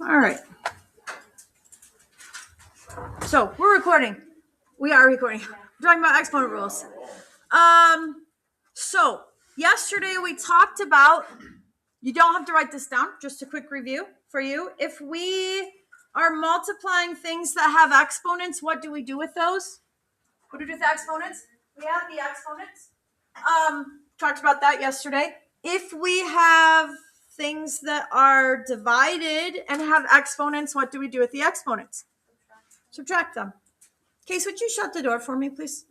All right. So we're recording. We are recording. We're talking about exponent rules. So yesterday we talked about, you don't have to write this down, just a quick review for you. If we are multiplying things that have exponents, what do we do with those? What do we do with the exponents? We add the exponents. Talked about that yesterday. If we have things that are divided and have exponents, what do we do with the exponents? Subtract them. Case, would you shut the door for me, please?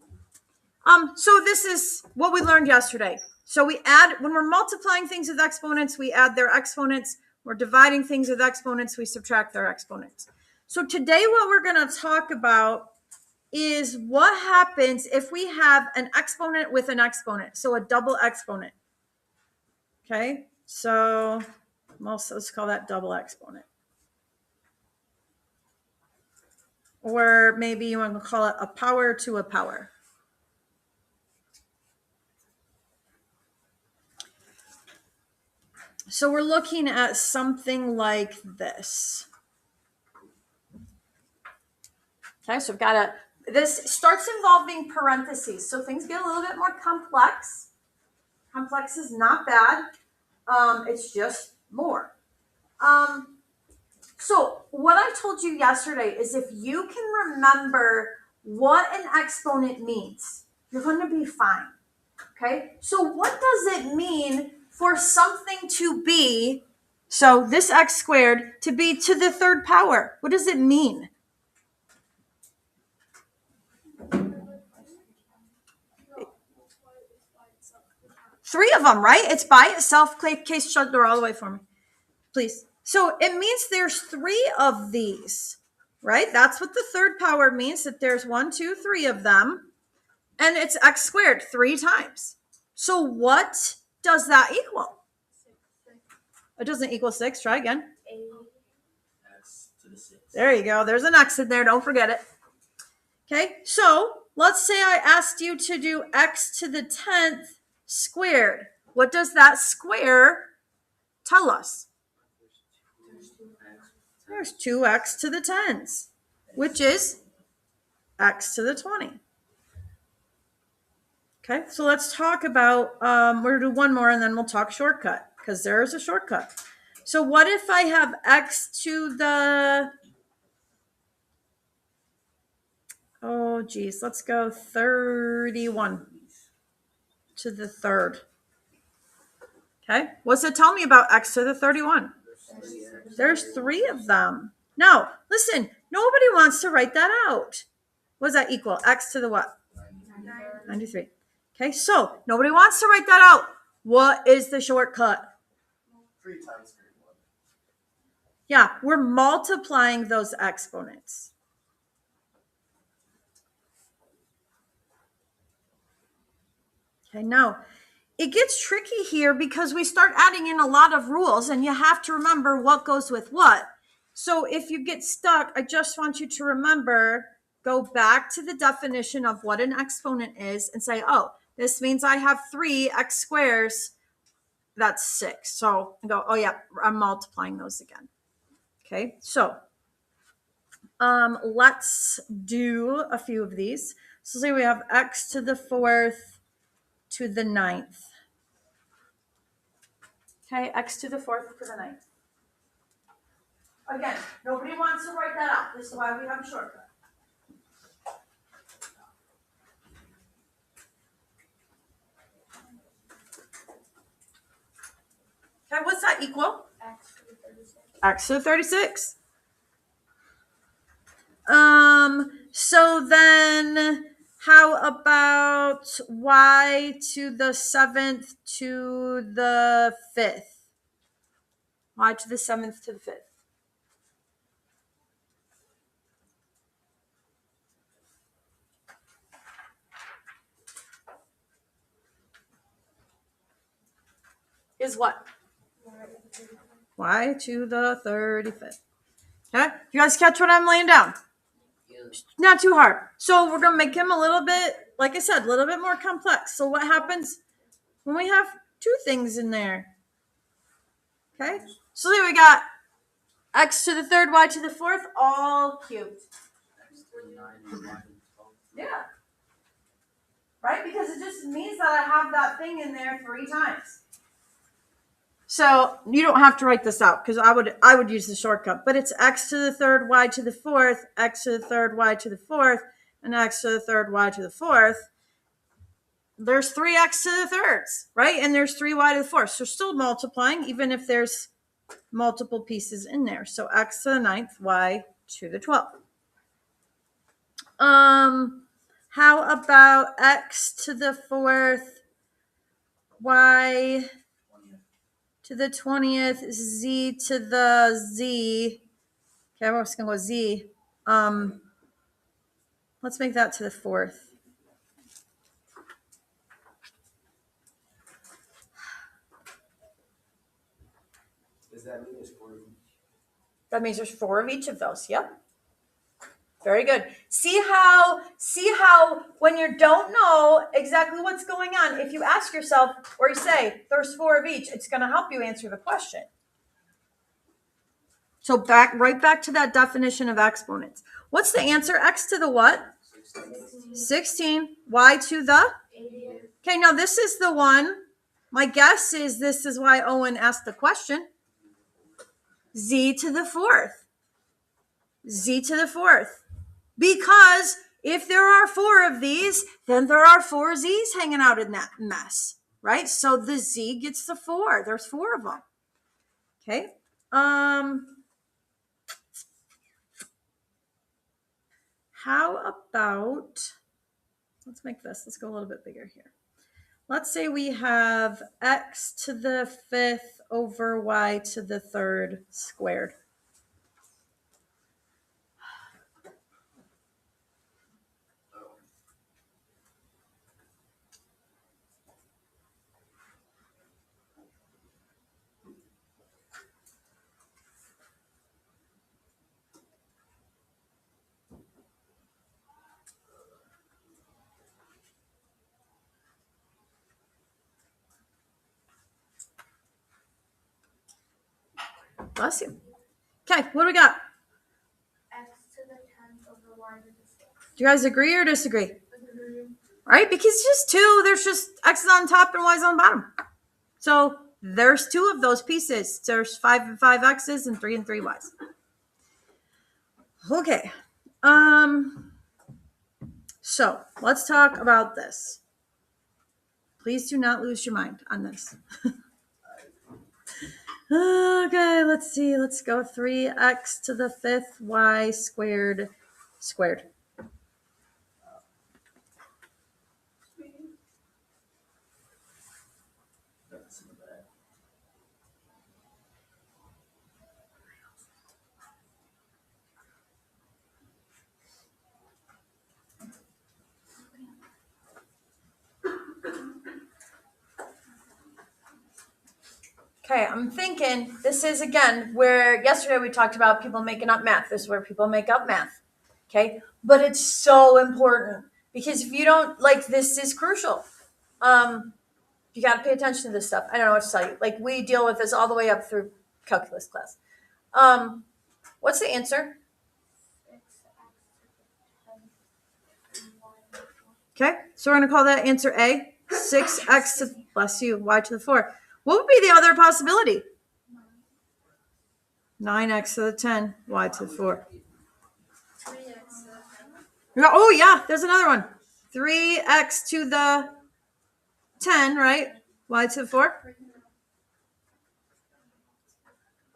So this is what we learned yesterday. So we add, when we're multiplying things with exponents, we add their exponents. We're dividing things with exponents, we subtract their exponents. So today what we're going to talk about is what happens if we have an exponent with an exponent, so a double exponent. Okay, so let's call that double exponent. Or maybe you want to call it a power to a power. So we're looking at something like this. Okay, so we've got this starts involving parentheses. So things get a little bit more complex. Complex is not bad. It's just more. So what I told you yesterday is if you can remember what an exponent means, you're going to be fine. Okay, so what does it mean for something to be, so this x squared, to be to the third power? What does it mean? Three of them, right? It's by itself. Case, shut the door all the way for me, please. So it means there's three of these, right? That's what the third power means, that there's 1, 2, 3 of them. And it's x squared 3 times. So what does that equal? It doesn't equal 6. Try again. There you go. There's an x in there. Don't forget it. Okay, so let's say I asked you to do x to the 10th squared. What does that square tell us? There's 2x to the 10s, which is x to the 20. Okay, so let's talk about, we're going to do one more and then we'll talk shortcut, because there is a shortcut. So what if I have x to the, let's go 31 to the third. Okay, what's it tell me about x to the 31? There's 3 of them. Now, listen, nobody wants to write that out. What does that equal? X to the what? 93. Okay, so nobody wants to write that out. What is the shortcut? 3 times 31. Yeah, we're multiplying those exponents. Okay, now it gets tricky here because we start adding in a lot of rules and you have to remember what goes with what. So if you get stuck, I just want you to remember, go back to the definition of what an exponent is and say, oh, this means I have 3 x squares. That's 6. So I go, oh yeah, I'm multiplying those again. Okay, so let's do a few of these. So say we have x to the 4th to the 9th. Okay, x to the 4th to the 9th. Again, nobody wants to write that out. This is why we have a shortcut. Okay, what's that equal? X to the 36. So then how about y to the 7th to the 5th? Y to the 7th to the 5th. Is what? Y to the 35th. Okay, you guys catch what I'm laying down? Not too hard. So we're gonna make him a little bit, like I said, a little bit more complex. So what happens when we have 2 things in there? Okay, so there we got X to the third, y to the fourth, all cubed. Yeah. Right? Because it just means that I have that thing in there 3 times. So you don't have to write this out because I would use the shortcut, but it's x to the third, y to the fourth, x to the third, y to the fourth, and x to the third, y to the fourth. There's 3x to the thirds, right? And there's 3y to the fourth. So still multiplying, even if there's multiple pieces in there. So x to the ninth, y to the 12th. How about x to the fourth, y to the 20th, z to the z. Okay, I'm just gonna go z. Let's make that to the fourth. Does that mean there's 4 of each? That means there's 4 of each of those. Yep. Very good. See how when you don't know exactly what's going on, if you ask yourself or you say there's 4 of each, it's going to help you answer the question. So right back to that definition of exponents. What's the answer? X to the what? 16. Y to the? Okay, now this is the one. My guess is this is why Owen asked the question. Z to the fourth. Z to the fourth. Because if there are 4 of these, then there are 4 Z's hanging out in that mess, right? So the Z gets the 4. There's 4 of them. Okay. How about, let's make this, let's go a little bit bigger here. Let's say we have x to the 5th over y to the 3rd squared. Bless you. Okay, what do we got? X to the 10th over y to the 6th. Do you guys agree or disagree? Right? Because it's just 2. There's just x is on top and y is on the bottom. So there's 2 of those pieces. There's 5 and 5 x's and 3 and 3 y's. Okay. So let's talk about this. Please do not lose your mind on this. Okay, let's see. Let's go 3x to the 5th y squared squared. That's in the back. Okay, I'm thinking this is again where yesterday we talked about people making up math. This is where people make up math. Okay, but it's so important because if you don't, like, this is crucial. You got to pay attention to this stuff. I don't know what to tell you. Like, we deal with this all the way up through calculus class. What's the answer? 6x to the 10th and y to the 4th. Okay, so we're going to call that answer A. 6x to, bless you, y to the 4. What would be the other possibility? 9x to the 10, y to the 4. 3x to the 10th. Oh, yeah, there's another one. 3x to the 10, right? Y to the 4.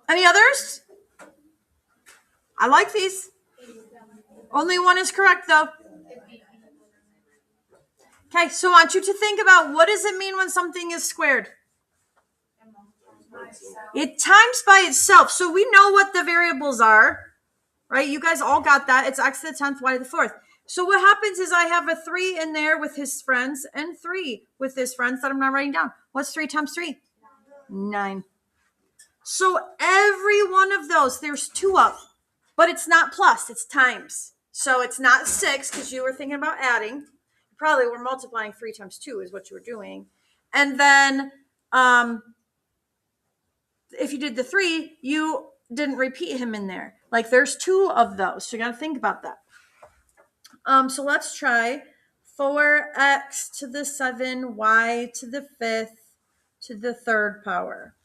Any others? I like these. Only one is correct, though. Okay, so I want you to think about what does it mean when something is squared? It times by itself. So we know what the variables are, right? You guys all got that. It's x to the 10th, y to the 4th. So what happens is I have a 3 in there with his friends and 3 with his friends that I'm not writing down. What's 3 times 3? 9. So every one of those, there's 2 of, but it's not plus, it's times. So it's not 6 because you were thinking about adding. You probably were multiplying 3 times 2 is what you were doing. And then if you did the 3, you didn't repeat him in there. Like there's 2 of those. So you got to think about that. So let's try 4x to the 7, y to the 5th to the 3rd power.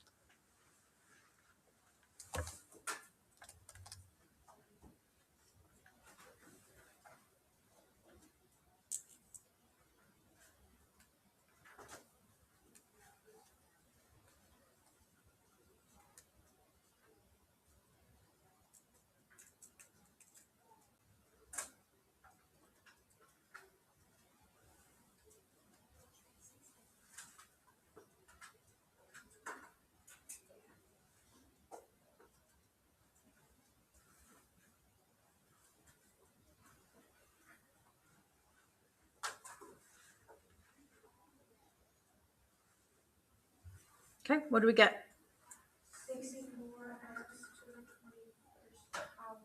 Okay, what do we get? 64x to the 21st power,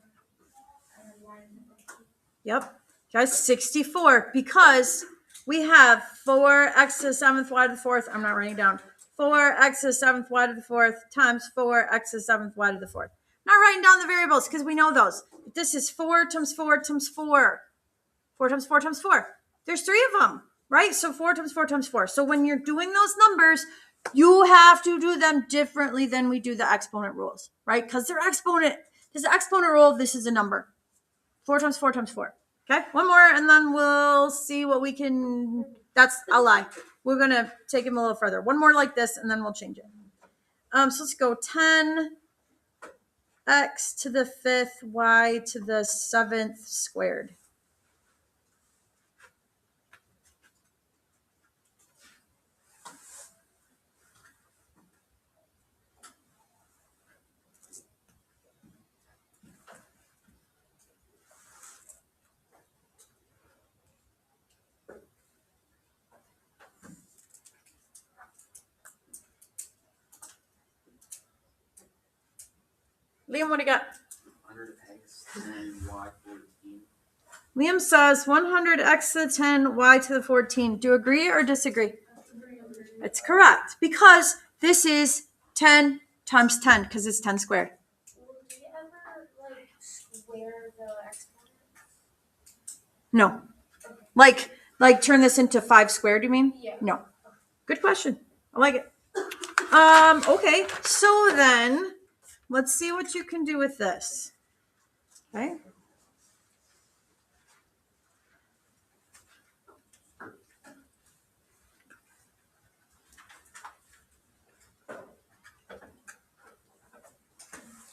and then y to the 15th. Yep, guys, 64, because we have 4x to the 7th, y to the 4th. I'm not writing down. 4x to the 7th, y to the 4th times 4x to the 7th, y to the 4th. I'm not writing down the variables because we know those. But this is 4 times 4 times 4. 4 times 4 times 4. There's 3 of them, right? So 4 times 4 times 4. So when you're doing those numbers, you have to do them differently than we do the exponent rules, right? Because they're exponent. This is the exponent rule. This is a number. 4 times 4 times 4. Okay, one more, and then we'll see what we can. That's a lie. We're going to take them a little further. One more like this, and then we'll change it. So let's go 10x to the 5th, y to the 7th squared. Liam, what do you got? 100x and y14. Liam says 100x to the 10, y to the 14. Do you agree or disagree? It's correct, because this is 10 times 10, because it's 10 squared. Will you ever square the exponent? No. Like turn this into 5 squared, you mean? Yeah. No. Good question. I like it. Okay, so then let's see what you can do with this. Okay.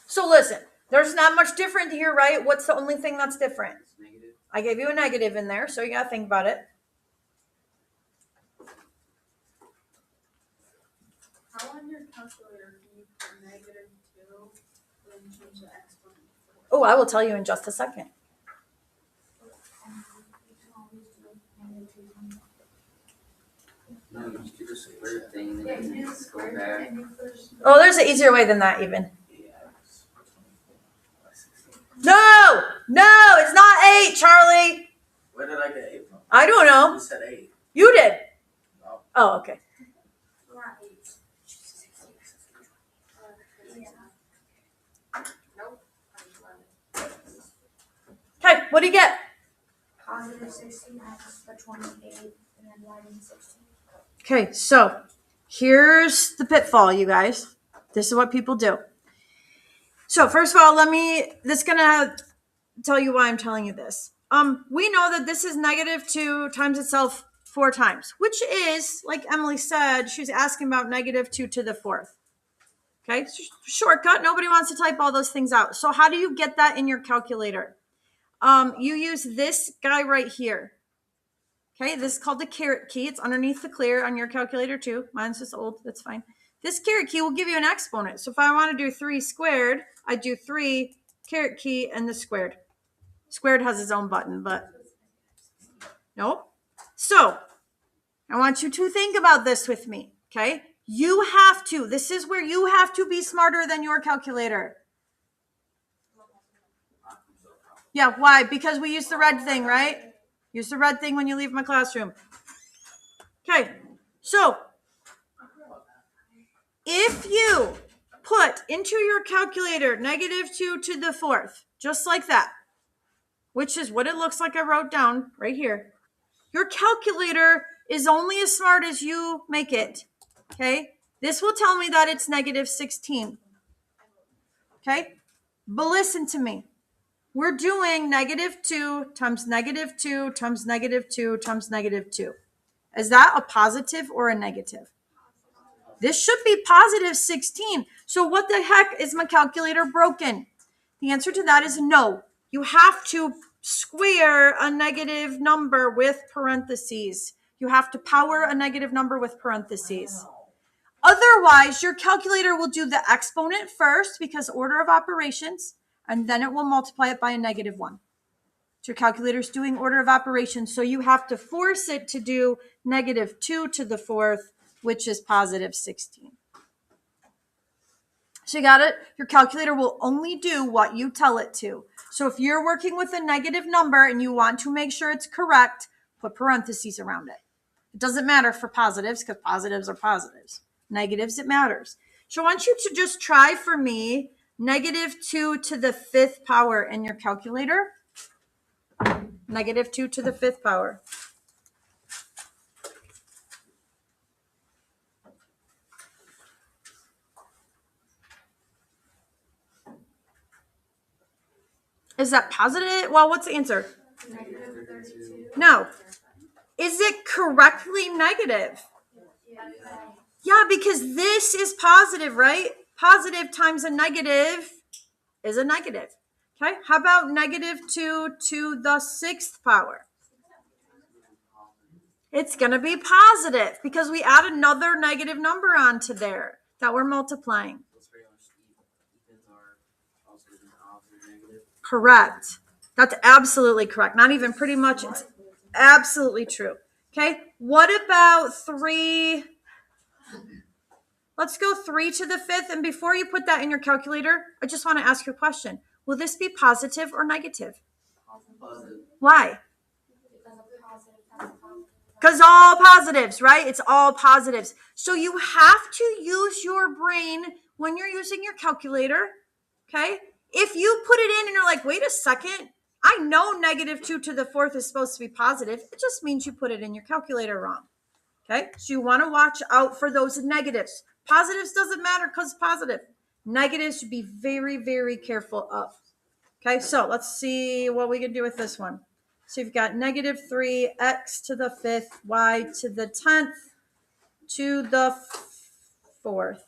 So listen, there's not much different here, right? What's the only thing that's different? It's negative. I gave you a negative in there, so you gotta think about it. How on your calculator can you put -2 and change the exponent? Oh, I will tell you in just a second. No, you just do the square thing Yeah, and you do then the go square back. and you first. Oh, there's an easier way than that even. Yeah, it's 24 by 16. No, it's not 8, Charlie. Where did I get 8 from? I don't know. You said 8. You did. No. Oh, okay. Not 8. Nope. Okay, what do you get? Positive 16x to the 28th, and then y to the 16th. Okay, so here's the pitfall, you guys. This is what people do. So first of all, this is gonna tell you why I'm telling you this. We know that this is -2 times itself 4 times, which is, like Emily said, she's asking about -2 to the 4th. Okay, shortcut. Nobody wants to type all those things out. So how do you get that in your calculator? You use this guy right here. Okay, this is called the caret key. It's underneath the clear on your calculator too. Mine's just old, that's fine. This caret key will give you an exponent. So if I want to do 3 squared, I do 3 caret key and the squared. Squared has its own button, but nope. So I want you to think about this with me, okay? This is where you have to be smarter than your calculator. Yeah, why? Because we use the red thing, right? Use the red thing when you leave my classroom. Okay, so if you put put into your calculator -2 to the 4th, just like that, which is what it looks like I wrote down right here. Your calculator is only as smart as you make it, okay? This will tell me that it's -16, okay? But listen to me. We're doing -2 times -2 times -2 times -2. Is that a positive or a negative? This should be positive 16. So what the heck, is my calculator broken? The answer to that is no. You have to square a negative number with parentheses. You have to power a negative number with parentheses. Otherwise, your calculator will do the exponent first because order of operations, and then it will multiply it by a -1. So your calculator's doing order of operations, so you have to force it to do -2 to the 4th, which is positive 16. So you got it? Your calculator will only do what you tell it to. So if you're working with a negative number and you want to make sure it's correct, put parentheses around it. It doesn't matter for positives because positives are positives. Negatives, it matters. So I want you to just try for me -2 to the 5th power in your calculator. -2 to the 5th power. Is that positive? Well, what's the answer? No. Is it correctly negative? Yeah, because this is positive, right? Positive times a negative is a negative. Okay, how about -2 to the 6th power? It's going to be positive because we add another negative number onto there that we're multiplying. Correct. That's absolutely correct. Not even pretty much. It's absolutely true. Okay. What about 3? Let's go 3 to the 5th. And before you put that in your calculator, I just want to ask you a question. Will this be positive or negative? Positive. Why? Because Because all positives, right? It's all positives. So you have to use your brain when you're using your calculator. Okay. If you put it in and you're like, wait a second, I know -2 to the 4th is supposed to be positive. It just means you put it in your calculator wrong. Okay. So you want to watch out for those negatives. Positives doesn't matter because it's positive. Negatives should be very, very careful of. Okay. So let's see what we can do with this one. So you've got -3, x to the 5th, y to the 10th, to the 4th.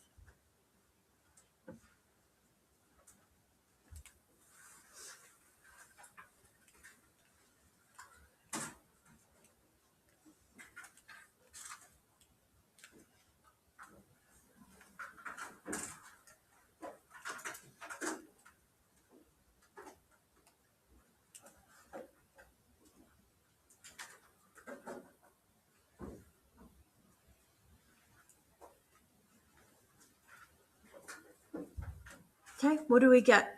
Okay, what do we get?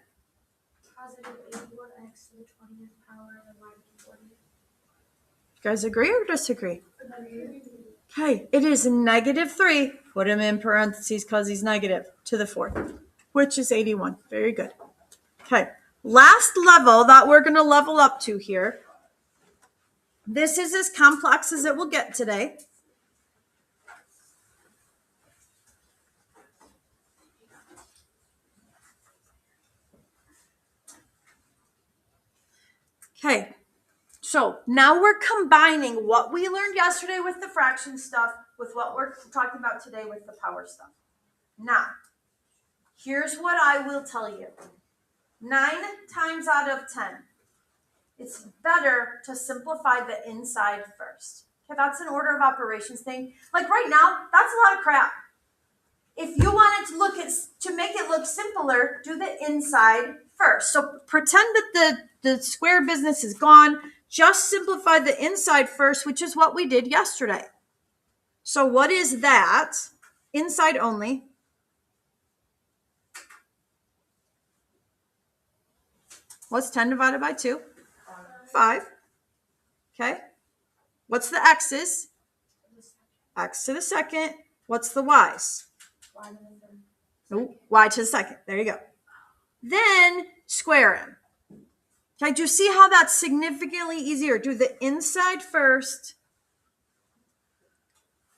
positive 81x to the 20th power and y to the 40th. You guys agree or disagree? Okay, it is -3. Put him in parentheses because he's negative to the 4th, which is 81. Very good. Okay, last level that we're going to level up to here. This is as complex as it will get today. Okay, so now we're combining what we learned yesterday with the fraction stuff with what we're talking about today with the power stuff. Now, here's what I will tell you. 9 times out of 10. It's better to simplify the inside first. Okay, that's an order of operations thing. Like right now, that's a lot of crap. If you wanted to make it look simpler, do the inside first. So pretend that the square business is gone. Just simplify the inside first, which is what we did yesterday. So what is that? Inside only. What's 10 divided by 2? 5. Okay. What's the x's? X to the second. What's the y's? Y to the third. Oh, y to the second. There you go. Then square him. Okay, do you see how that's significantly easier? Do the inside first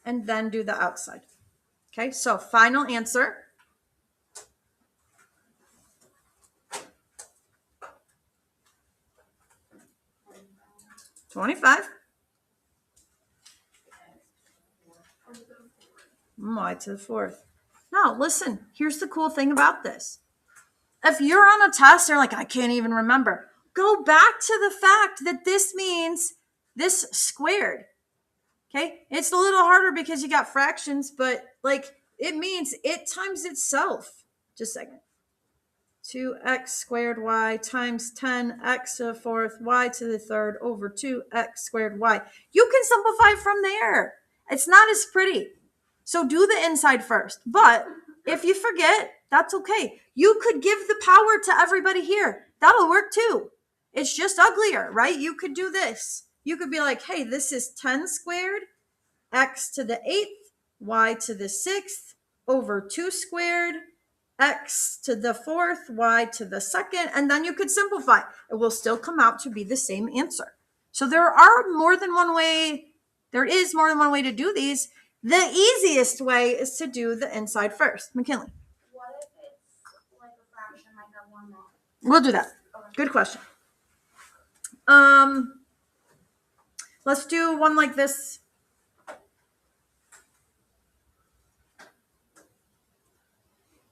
and then do the outside. Okay, so final answer. $25. Y to the fourth. Now, listen, here's the cool thing about this. If you're on a test, you're like, I can't even remember. Go back to the fact that this means this squared. Okay, it's a little harder because you got fractions, but like it means it times itself. Just a second. 2x squared y times 10x to the fourth y to the third over 2x squared y. You can simplify from there. It's not as pretty. So do the inside first. But if you forget, that's okay. You could give the power to everybody here. That'll work too. It's just uglier, right? You could do this. You could be like, hey, this is 10 squared, x to the 8th, y to the 6th, over 2 squared, x to the 4th, y to the 2nd, and then you could simplify. It will still come out to be the same answer. So there is more than one way to do these. The easiest way is to do the inside first. McKinley. What if it's like a fraction, like a 1 mile? We'll do that. Good question. Let's do one like this.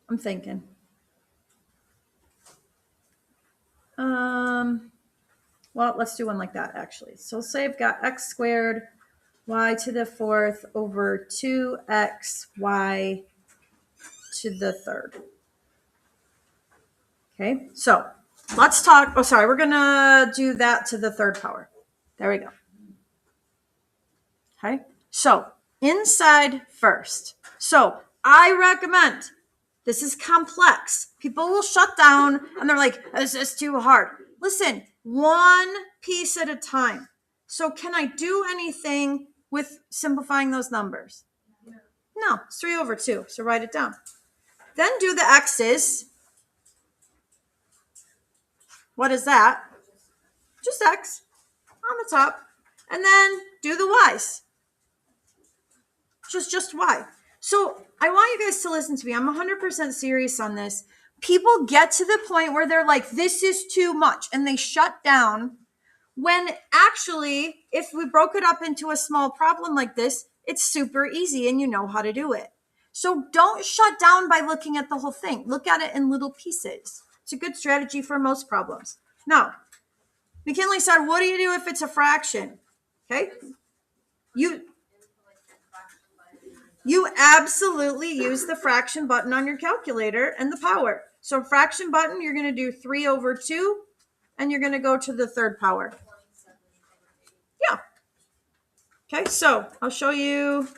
I'm thinking. Well, let's do one like that, actually. So say I've got x squared, y to the fourth over 2xy to the third. Okay, so let's talk. Oh, sorry, we're going to do that to the third power. There we go. Okay, so inside first. So I recommend, this is complex. People will shut down and they're like, this is too hard. Listen, one piece at a time. So can I do anything with simplifying those numbers? No, it's 3 over 2. So write it down. Then do the x's. What is that? Just x on the top. And then do the y's. Just y. So I want you guys to listen to me. I'm 100% serious on this. People get to the point where they're like, this is too much, and they shut down, when actually, if we broke it up into a small problem like this, it's super easy and you know how to do it. So don't shut down by looking at the whole thing. Look at it in little pieces. It's a good strategy for most problems. Now, McKinley said, what do you do if it's a fraction? Okay. You absolutely use the fraction button on your calculator and the power. So fraction button, you're going to do 3 over 2, and you're going to go to the third power. Yeah. Okay, so I'll show you.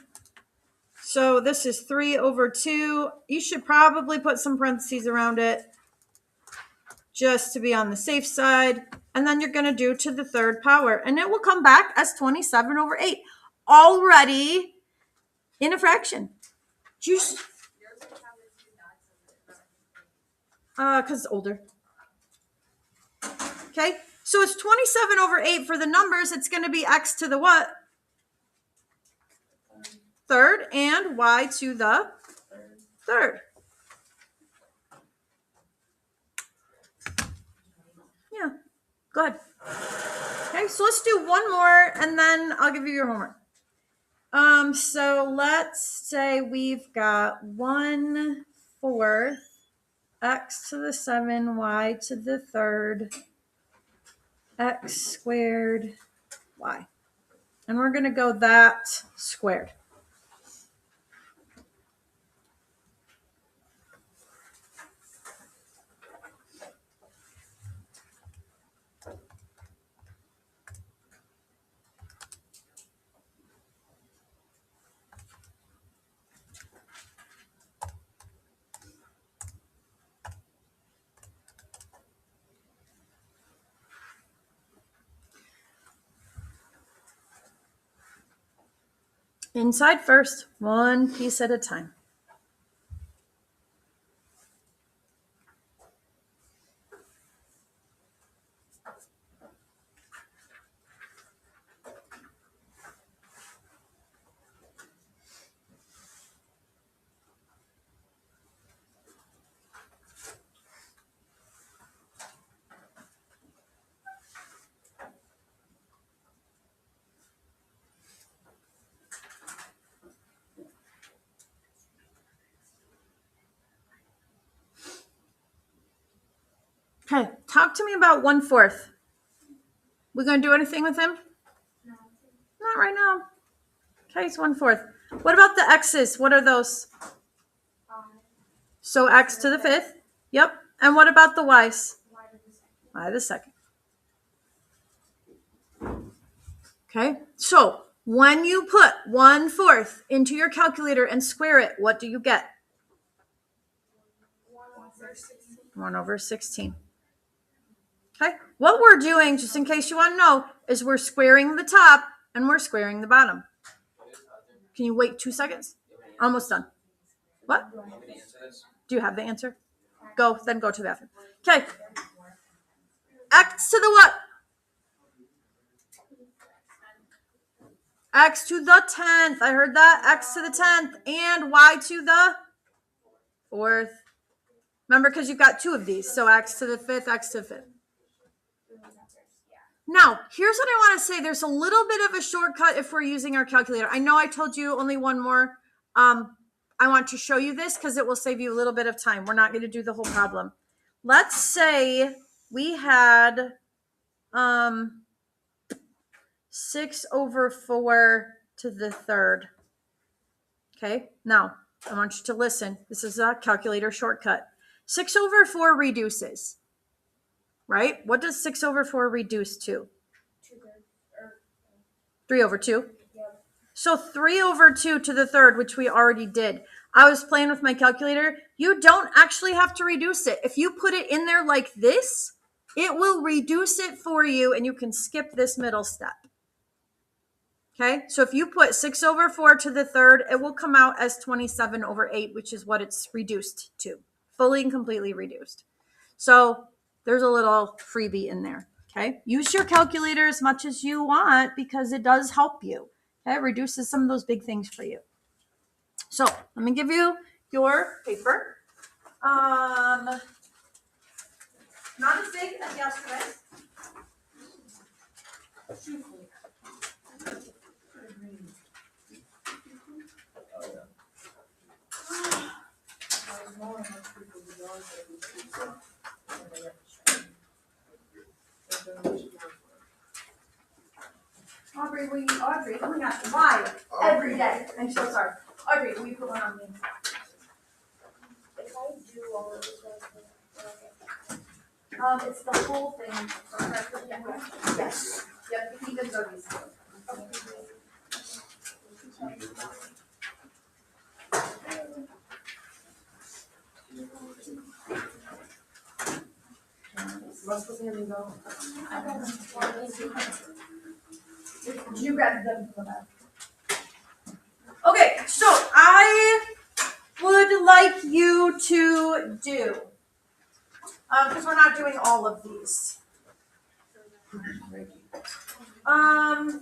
So this is 3 over 2. You should probably put some parentheses around it just to be on the safe side. And then you're going to do to the third power. And it will come back as 27 over 8. Already in a fraction. Just because it's older. Okay, so it's 27 over 8 for the numbers. It's going to be x to the what? Third, and y to the third. Yeah, go ahead. Okay, so let's do one more, and then I'll give you your homework. So let's say we've got 1/4 x to the 7, y to the third, x squared, y. And we're going to go that squared. Inside first, one piece at a time. Okay, talk to me about 1/4. We gonna do anything with him? No. Not right now. Okay, it's 1/4. What about the x's? What are those? 5. So x to the 5th. Yep. And what about the y's? Y to the 2nd. Y to the 2nd. Okay, so when you put 1/4 into your calculator and square it, what do you get? 1/16. 1/16. Okay, what we're doing, just in case you want to know, is we're squaring the top and we're squaring the bottom. Can you wait 2 seconds? Almost done. What? Do you have the answer? Go to the bathroom. Okay. X to the what? X to the 10th. I heard that. X to the 10th. And Y to the 4th. Remember, because you've got 2 of these. So X to the 5th, X to the 5th. Now, here's what I want to say. There's a little bit of a shortcut if we're using our calculator. I know I told you only one more. I want to show you this because it will save you a little bit of time. We're not going to do the whole problem. Let's say we had 6/4 to the 3rd. Okay, now I want you to listen. This is a calculator shortcut. 6/4 reduces, right? What does 6/4 reduce to? 3/2. Yep. So 3/2 to the 3rd, which we already did. I was playing with my calculator. You don't actually have to reduce it. If you put it in there like this, it will reduce it for you and you can skip this middle step. Okay, so if you put 6/4 to the 3rd, it will come out as 27/8, which is what it's reduced to. Fully and completely reduced. So there's a little freebie in there. Okay, use your calculator as much as you want because it does help you. Okay, it reduces some of those big things for you. So let me give you your paper. Not as big as yesterday's. Audrey, oh my gosh, why? Every day. I'm so sorry. Audrey, will you put one on me? If I do all of this, It's the whole thing. Yes. Yep, you can go these. You grab them from the back. Okay, so I would like you to do, because we're not doing all of these. I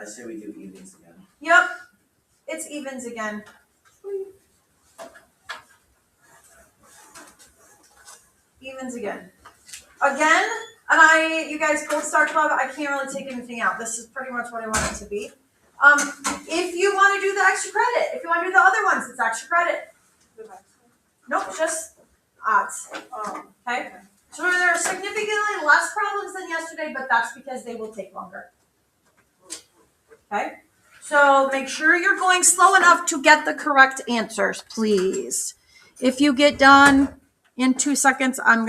say we do evenings again. Yep, it's evens again. Evens again. Again, and you guys, Gold Star Club, I can't really take anything out. This is pretty much what I want it to be. If you want to do the extra credit, if you want to do the other ones, it's extra credit. Nope, just odds. Okay? So there are significantly less problems than yesterday, but that's because they will take longer. Okay? So make sure you're going slow enough to get the correct answers, please. If you get done in 2 seconds, I'm going to